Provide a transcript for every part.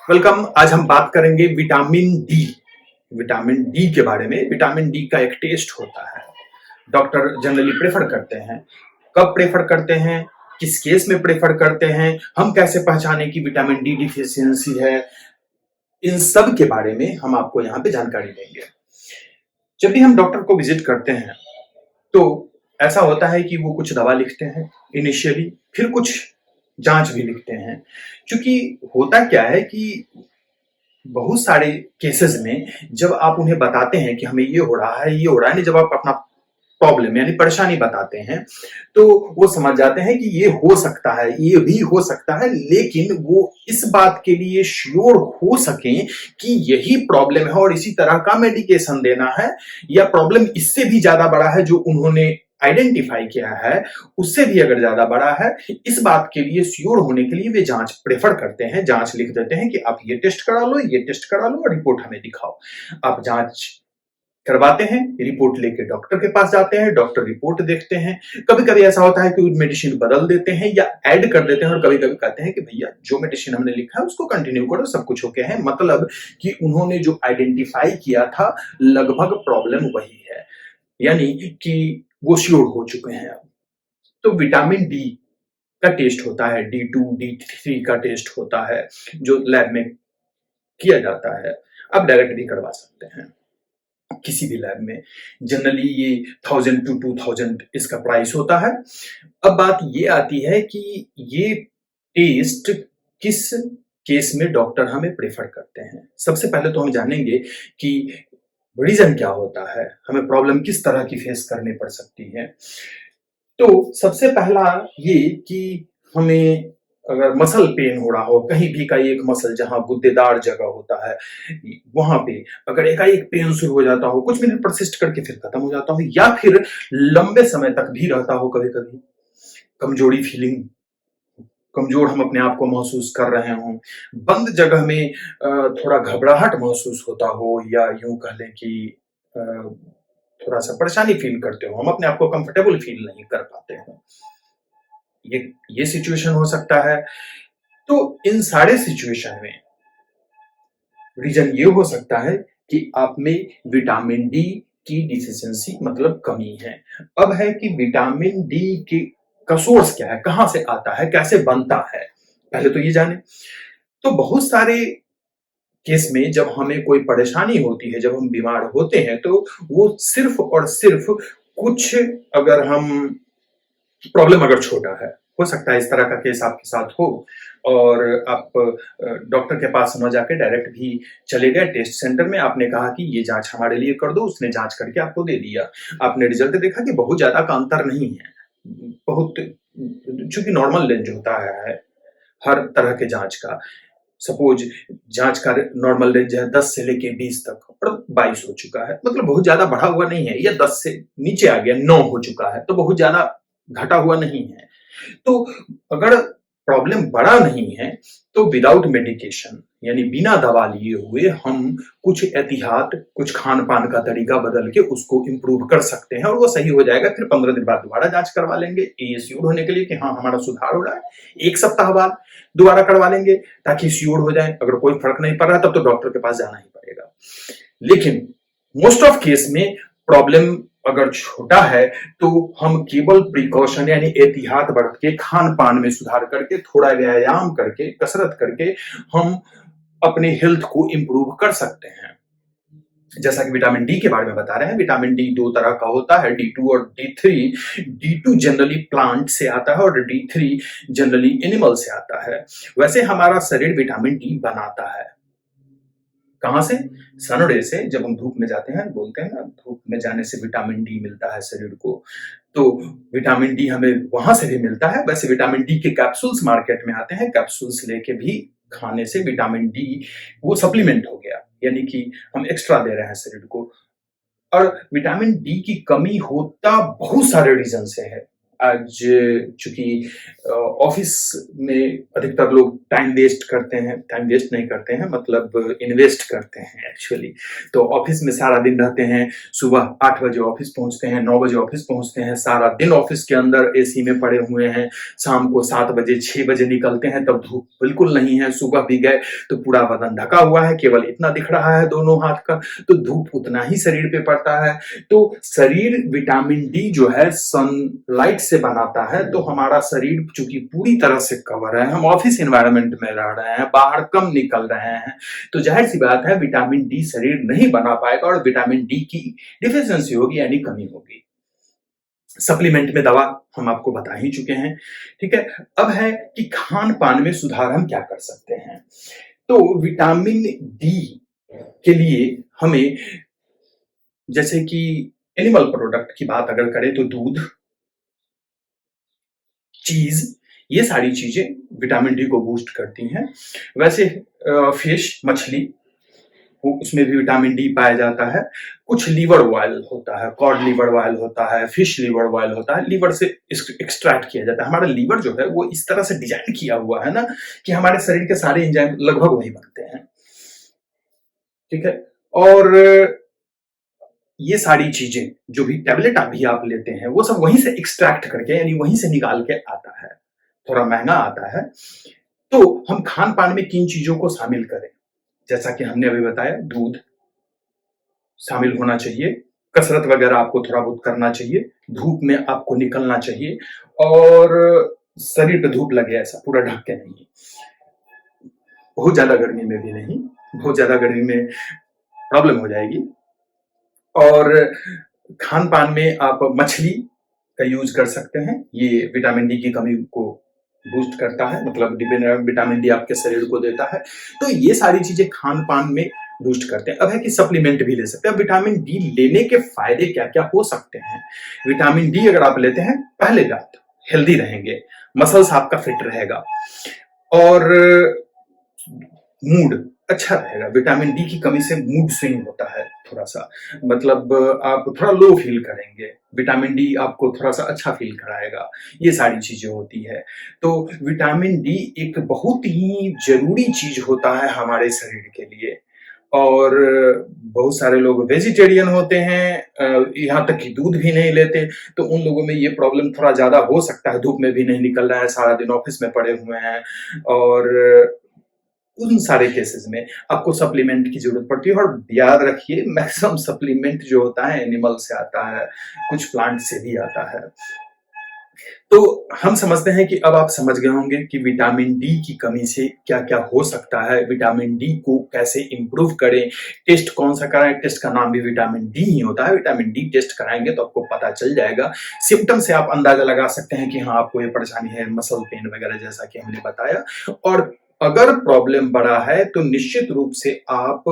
Welcome. आज हम बात करेंगे विटामिन डी। विटामिन डी के बारे में। विटामिन डी का एक टेस्ट होता है। डॉक्टर जनरली प्रेफर करते हैं। कब प्रेफर करते हैं, किस केस में प्रेफर करते हैं, हम कैसे पहचाने कि विटामिन डी डिफिशियंसी है, इन सब के बारे में हम आपको यहाँ पे जानकारी देंगे। जब भी हम डॉक्टर को विजिट करते हैं तो ऐसा होता है कि वो कुछ दवा लिखते हैं इनिशियली, फिर कुछ जांच भी लिखते हैं। क्योंकि होता क्या है कि बहुत सारे केसेस में जब आप उन्हें बताते हैं कि हमें ये हो रहा है, ये हो रहा है, नहीं, जब आप अपना प्रॉब्लम यानी परेशानी बताते हैं तो वो समझ जाते हैं कि ये हो सकता है, ये भी हो सकता है, लेकिन वो इस बात के लिए श्योर हो सकें कि यही प्रॉब्लम है और इसी तरह का मेडिकेशन देना है, या प्रॉब्लम इससे भी ज्यादा बड़ा है जो उन्होंने आइडेंटिफाई किया है, उससे भी अगर ज्यादा बड़ा है, इस बात के लिए श्योर होने के लिए वे जांच प्रेफर करते हैं। जांच लिख देते हैं कि आप ये टेस्ट करा लो, ये टेस्ट करा लो और रिपोर्ट हमें दिखाओ। आप जांच करवाते हैं, रिपोर्ट लेके डॉक्टर के पास जाते हैं, डॉक्टर रिपोर्ट देखते हैं। कभी कभी ऐसा होता है कि मेडिसिन बदल देते हैं या ऐड कर देते हैं, और कभी कभी कहते हैं कि भैया जो मेडिसिन हमने लिखा है उसको कंटिन्यू करो, सब कुछ ओके है। मतलब कि उन्होंने जो आइडेंटिफाई किया था लगभग प्रॉब्लम वही है, यानी कि वो श्योर हो चुके हैं अब। तो विटामिन डी का टेस्ट होता है, D2 D3 का टेस्ट होता है जो लैब में किया जाता है। आप डायरेक्ट भी करवा सकते हैं किसी भी लैब में। जनरली ये 1000 to 2000 इसका प्राइस होता है। अब बात ये आती है कि ये टेस्ट किस केस में डॉक्टर हमें प्रेफर करते हैं। सबसे पहले तो हम जानेंगे कि रीजन क्या होता है, हमें प्रॉब्लम किस तरह की फेस करनी पड़ सकती है। तो सबसे पहला ये कि हमें अगर मसल पेन हो रहा हो, कहीं भी का एक मसल जहां गुद्देदार जगह होता है वहां पे अगर एकाएक पेन शुरू हो जाता हो, कुछ मिनट परसिस्ट करके फिर खत्म हो जाता हो, या फिर लंबे समय तक भी रहता हो, कभी कभी कमजोरी फीलिंग, कमजोर हम अपने आप को महसूस कर रहे हों, बंद जगह में थोड़ा घबराहट महसूस होता हो, या यूं कह लें कि अ, थोड़ा सा परेशानी फील करते हो, हम अपने आप को कंफर्टेबल फील नहीं कर पाते हैं, ये सिचुएशन हो सकता है। तो इन सारे सिचुएशन में रीजन ये हो सकता है कि आप में विटामिन डी की डिफिशियंसी मतलब कमी है। अब है कि विटामिन डी की का सोर्स क्या है, कहां से आता है, कैसे बनता है, पहले तो ये जाने। तो बहुत सारे केस में जब हमें कोई परेशानी होती है, जब हम बीमार होते हैं, तो वो सिर्फ और सिर्फ कुछ, अगर हम प्रॉब्लम अगर छोटा है, हो सकता है इस तरह का केस आपके साथ हो और आप डॉक्टर के पास न जाके डायरेक्ट भी चले गए टेस्ट सेंटर में, आपने कहा कि ये जांच हमारे लिए कर दो, उसने जांच करके आपको दे दिया, आपने रिजल्ट देखा कि बहुत ज्यादा का अंतर नहीं है, बहुत, चूंकि नॉर्मल रेंज होता है हर तरह के जांच का। सपोज जांच का नॉर्मल रेंज है 10 से लेके 20 तक और 22 हो चुका है, मतलब बहुत ज्यादा बढ़ा हुआ नहीं है, या 10 से नीचे आ गया 9 हो चुका है, तो बहुत ज्यादा घटा हुआ नहीं है। तो अगर प्रॉब्लम बड़ा नहीं है तो विदाउट मेडिकेशन यानी बिना दवा लिए हुए हम कुछ एहतियात, कुछ खान पान का तरीका बदल के उसको इंप्रूव कर सकते हैं और वो सही हो जाएगा। फिर 15 दिन बाद दोबारा जांच करवा लेंगे ये श्योर होने के लिए कि हाँ हमारा सुधार हो रहा है। 1 सप्ताह बाद दोबारा करवा लेंगे ताकि श्योर हो जाए। अगर कोई फर्क नहीं पड़ रहा तब तो डॉक्टर के पास जाना ही पड़ेगा। लेकिन मोस्ट ऑफ केस में प्रॉब्लम अगर छोटा है तो हम केवल प्रिकॉशन यानी एहतियात बरत के, खान पान में सुधार करके, थोड़ा व्यायाम करके, कसरत करके हम अपने हेल्थ को इंप्रूव कर सकते हैं। जैसा कि विटामिन डी के बारे में बता रहे हैं, विटामिन डी 2 तरह का होता है, D2 और D3। D2 जनरली प्लांट से आता है और D3 जनरली एनिमल से आता है। वैसे हमारा शरीर विटामिन डी बनाता है कहां से? सन रे से। जब हम धूप में जाते हैं, बोलते हैं ना धूप में जाने से विटामिन डी मिलता है शरीर को, तो विटामिन डी हमें वहां से भी मिलता है। वैसे विटामिन डी के कैप्सूल्स मार्केट में आते हैं, कैप्सूल्स लेके भी खाने से विटामिन डी वो सप्लीमेंट हो गया, यानी कि हम एक्स्ट्रा दे रहे हैं शरीर को। और विटामिन डी की कमी होता बहुत सारे रीजन से है। आज चूंकि ऑफिस में अधिकतर लोग टाइम वेस्ट नहीं करते हैं, मतलब इन्वेस्ट करते हैं एक्चुअली। तो ऑफिस में सारा दिन रहते हैं, सुबह 8 बजे ऑफिस पहुंचते हैं, 9 बजे ऑफिस पहुंचते हैं, सारा दिन ऑफिस के अंदर एसी में पड़े हुए हैं, शाम को 7 बजे 6 बजे निकलते हैं, तब धूप बिल्कुल नहीं है, सुबह भी गए तो पूरा बदन ढका हुआ है, केवल इतना दिख रहा है दोनों हाथ का, तो धूप उतना ही शरीर पे पड़ता है। तो शरीर विटामिन डी जो है सनलाइट से बनाता है, तो हमारा शरीर चूंकि पूरी तरह से कवर है, हम ऑफिस एनवायरनमेंट में रह रहे हैं, बाहर कम निकल रहे हैं, तो जाहिर सी बात है विटामिन डी शरीर नहीं बना पाएगा और विटामिन डी की डिफिशियंसी होगी यानी कमी होगी। सप्लीमेंट में दवा हम आपको बता ही चुके हैं, ठीक है। अब है कि खान पान में सुधार हम क्या कर सकते हैं। तो विटामिन डी के लिए हमें, जैसे कि एनिमल प्रोडक्ट की बात अगर करें तो दूध, चीज, ये सारी चीजें विटामिन डी को बूस्ट करती हैं। वैसे फिश, मछली, उसमें भी विटामिन डी पाया जाता है। कुछ लीवर ऑयल होता है, कॉड लीवर ऑयल होता है, फिश लीवर ऑयल होता है, लीवर से एक्सट्रैक्ट किया जाता है। हमारा लीवर जो है वो इस तरह से डिजाइन किया हुआ है ना कि हमारे शरीर के सारे एंजाइम लगभग वही बनते हैं, ठीक है। और ये सारी चीजें जो भी टैबलेट अभी आप लेते हैं वो सब वहीं से एक्सट्रैक्ट करके यानी वहीं से निकाल के आता है, थोड़ा महंगा आता है। तो हम खान पान में किन चीजों को शामिल करें, जैसा कि हमने अभी बताया, दूध शामिल होना चाहिए, कसरत वगैरह आपको थोड़ा बहुत करना चाहिए, धूप में आपको निकलना चाहिए, और शरीर पे धूप लगे ऐसा पूरा ढक के नहीं, बहुत ज्यादा गर्मी में भी नहीं, बहुत ज्यादा गर्मी में प्रॉब्लम हो जाएगी। और खान पान में आप मछली का यूज कर सकते हैं, ये विटामिन डी की कमी को बूस्ट करता है, मतलब विटामिन डी आपके शरीर को देता है। तो ये सारी चीजें खान पान में बूस्ट करते हैं। अब है कि सप्लीमेंट भी ले सकते हैं। विटामिन डी लेने के फायदे क्या क्या हो सकते हैं। विटामिन डी अगर आप लेते हैं, पहले बात हेल्दी रहेंगे, मसल्स आपका फिट रहेगा, और मूड अच्छा रहेगा। विटामिन डी की कमी से मूड स्विंग होता है थोड़ा सा, मतलब आप थोड़ा लो फील करेंगे, विटामिन डी आपको थोड़ा सा अच्छा फील कराएगा, ये सारी चीजें होती है। तो विटामिन डी एक बहुत ही जरूरी चीज होता है हमारे शरीर के लिए। और बहुत सारे लोग वेजिटेरियन होते हैं, यहाँ तक कि दूध भी नहीं लेते, तो उन लोगों में ये प्रॉब्लम थोड़ा ज्यादा हो सकता है, धूप में भी नहीं निकल रहा है, सारा दिन ऑफिस में पड़े हुए हैं, और उन सारे केसेस में आपको सप्लीमेंट की जरूरत पड़ती है। और याद रखिए, मैक्सिमम सप्लीमेंट जो होता है एनिमल से आता है, कुछ प्लांट से भी आता है। तो हम समझते हैं कि अब आप समझ गए होंगे कि विटामिन डी की कमी से क्या क्या हो सकता है, विटामिन डी को कैसे इंप्रूव करें, टेस्ट कौन सा कराएं। टेस्ट का नाम भी विटामिन डी ही होता है, विटामिन डी टेस्ट कराएंगे तो आपको पता चल जाएगा। सिम्टम से आप अंदाजा लगा सकते हैं कि हाँ, आपको ये परेशानी है, मसल पेन वगैरह, जैसा कि हमने बताया। और अगर प्रॉब्लम बड़ा है तो निश्चित रूप से आप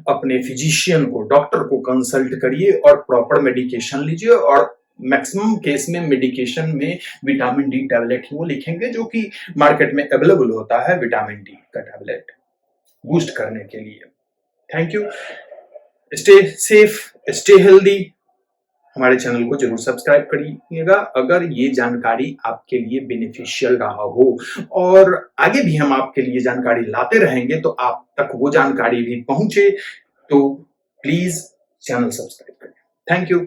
अपने फिजिशियन को, डॉक्टर को कंसल्ट करिए और प्रॉपर मेडिकेशन लीजिए। और मैक्सिमम केस में मेडिकेशन में विटामिन डी टैबलेट ही वो लिखेंगे जो कि मार्केट में अवेलेबल होता है, विटामिन डी का टैबलेट बूस्ट करने के लिए। Thank you, stay safe, stay healthy. हमारे चैनल को जरूर सब्सक्राइब करिएगा अगर ये जानकारी आपके लिए बेनिफिशियल रहा हो, और आगे भी हम आपके लिए जानकारी लाते रहेंगे, तो आप तक वो जानकारी भी पहुंचे। तो प्लीज चैनल सब्सक्राइब करें। Thank you.